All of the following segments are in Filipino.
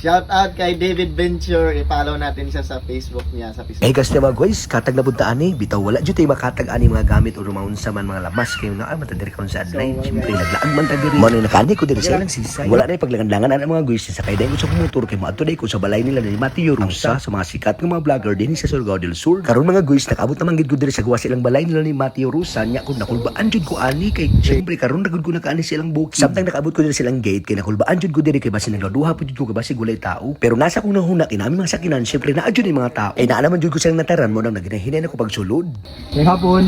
Shout out kay David Venture. I-follow natin siya sa Facebook niya. Sa Facebook. Kasi mga guys, katag na bunta ani, bitaw wala jud tay makatag ani mga gamit o rumaon sa man mga labas kayo na matadiri karon sa adlay. Siyempre naglaan man ta diri. Mo nakani ko diri sa ilang sisay. Wala na paglangan-langan ang mga guys sa kay ko sa motor kay maadto day ko sa balay nila ni Mateo Rosa sa mga sikat nga mga vlogger din sa Surigao del Sur. Karon mga guys, nakaabot naman gid ko diri sa gawas ilang balay nila ni Mateo Rosa nya kun nakulbaan jud ko ani kay siyempre karon nagud ko nakaani silang bukid. Samtang nakaabot ko diri silang gate kay nakulbaan jud ko diri kay basi nagladuha pud jud ko kay basi gulay tao. Pero nasa kong nahuna kinami mga sakinan, siyempre na adyo ni mga tao. Ay naalaman jud ko silang nataran mo nang naginahinay ako pagsulod. May hapon.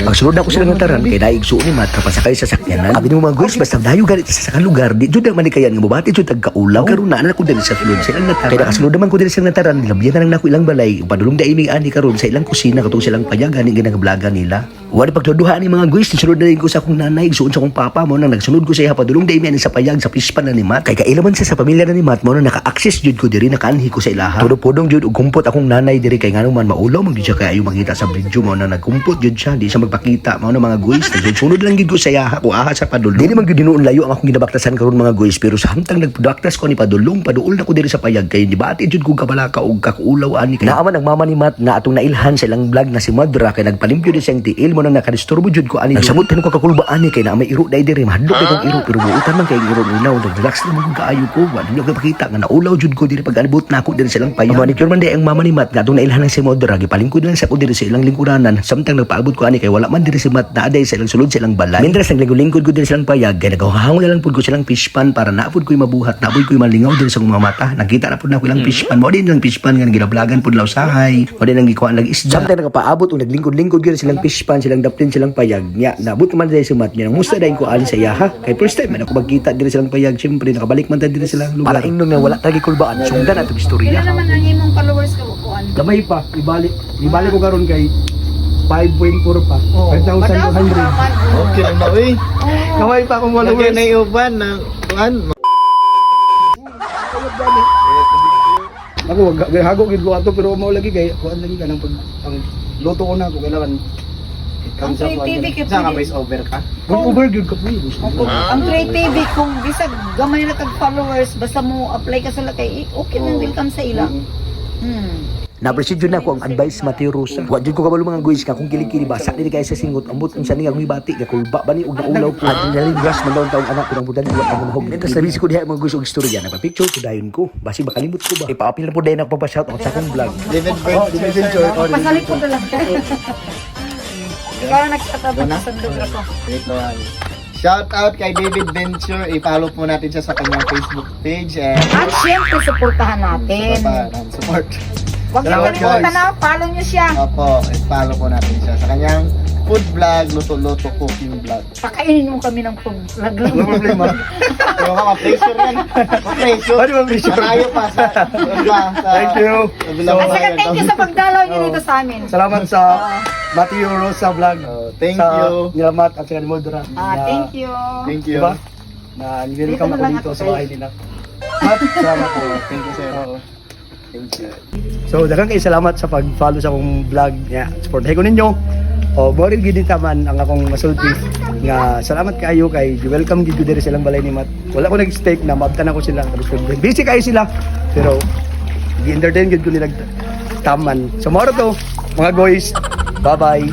Pagsulod ako silang nataran, kay naigsuon ni Mat kapasakay sa sakyanan. Sabi ni mga guys, basta dayo ganit sa sakang lugar, di jud ang manikayan nga mabati jud tagkaulaw. Karon na ako diri sa sulod silang nataran. Kaya nakasulod naman ko diri silang nataran, nilabyan na lang nako ilang balay. Padulong da iming ani karon sa ilang kusina katong silang payag ani ginagablaga nila. Wala pagduduha ni mga guys, sunod na rin ko sa akong nanay, igsuon sa akong papa mo nang nagsunod ko sa iya padulong da iming ani sa payag sa pispan na ni Mat. Kay kailaman siya sa pamilya na ni Mat mo nang naka-access jud ko diri nakaanhi ko sa ilaha. Tudog-pudong jud og kumpot akong nanay diri kay ngano man maulaw man jud siya kay ayo makita sa video mo nang nagkumpot jud siya, di siya magpakita mao na mga guys. Nagsunod lang gid ko sa yaha ko aha sa padulong. Dili man gid dinuon layo ang akong ginabaktasan karon mga guys, pero sa hamtang nagprodaktas ko ni padulong, paduol na ko diri sa payag kay dibati jud ko kabalaka og kakuulaw ani kay naaman nagmama ni Mat na atong nailhan sa ilang vlog na si Madra kay nagpalimpyo di siyang tiil mo nang nakadisturbo jud ko ani. Nagsamot ko kakulbaan ni kay na may iro dai diri, mahadlok kay kong iro pero buutan man kay iro ilaw, relax lang mo kaayo ko, wala niyo pakita nga naulaw jud ko diri pag anibot na ako diri sa ilang payag. Manicure man di ang mama ni Mat nga atong nailhan si Madra, gipalingkod lang sa ko diri sa ilang lingkuranan. Samtang nagpaabot ko ani kay wala man diri si Mat na aday sa ilang sulod sa ilang balay. Mindras naglingkod ko diri sa ilang payag kay nagahangol na lang pud ko silang fishpan para naapod ko'y mabuhat, naapod ko'y malingaw diri sa mga mata. Nakita na pud na ko ilang fishpan, mo din lang fishpan nga ginablagan pud law sahay, mo din lang gikuan lag isda. Samtang nagapaabot og naglingkod-lingkod gyud silang fishpan, silang daptin, silang payag nya naabot man diri si Mat nya musta dayon ko ali sa yaha kay first time man ako magkita diri silang payag. Siyempre nakabalik man ta diri silang lugar para ingnon nga wala tagi kulbaan sungdan atong istorya. Ilan naman ang imong followers ka bukuan? Gamay pa, ibalik ko karon kay 5.4 pa. 5,200. Okay lang na uy. Gamay pa akong Lagyan followers. na iuban ng kuan. Ako hago gid ko ato pero mao lagi kay kuan lagi kanang pag ang luto ko na ko kailangan Ang Trey TV kay Saan ka voice over ka? Kung over good ka please. Ang Trey TV kung bisag gamay na kag followers basta mo apply ka sa lakay okay man welcome sa ila. Na-appreciate yun ako ang advice Mateo Rosa. Wa jud ko kabalo mga guys ka kung kilikili basa dili kay sa singot ambot unsa ni ang mibati ka kulba bani og naulaw po adrenaline rush man daw ang taong anak ko ng budan wa ang mahog. Netas na ko diha mga guys og istorya na picture ko dayon ko. Basi bakalimot ko ba. Ipaapil na po dayon ako pa shout out sa akong vlog. David Venture. Pasalit ko na lang. Ikaw na nagtatabi sa sandok ako. Shout out kay David Venture. I-follow po natin siya sa kanyang Facebook page and At syempre supportahan natin. support. Huwag niyo Salamat, kalimutan guys. na follow niyo siya. Opo, i-follow po natin siya sa kanyang food vlog, luto-luto cooking vlog. Pakainin mo kami ng food vlog lang. No problema. Pero ma-pressure yan. Ma-pressure. Ano ma-pressure? Tayo pa sa Thank you. At saka thank you sa pagdalaw niyo dito sa amin. Salamat sa Mateo Rosa vlog. Thank sa you. Nilamat at sa Modra. Thank you. Thank you. Diba? Na welcome Dito na ako lang dito ako, sa guys. bahay nila. Mat, salamat po. Thank you, sir. Oo. Thank you. So, daghang kayo salamat sa pag-follow sa akong vlog. Yeah, support ko ninyo. O, boril gid taman ang akong masulti. Nga, salamat kayo kay welcome gid diri sa ilang balay ni Mat. Wala ko nag-stake na maabtan ako sila. Busy kayo sila. Pero, gi-entertain gid ko nila taman. So, moro to, mga guys. Bye-bye.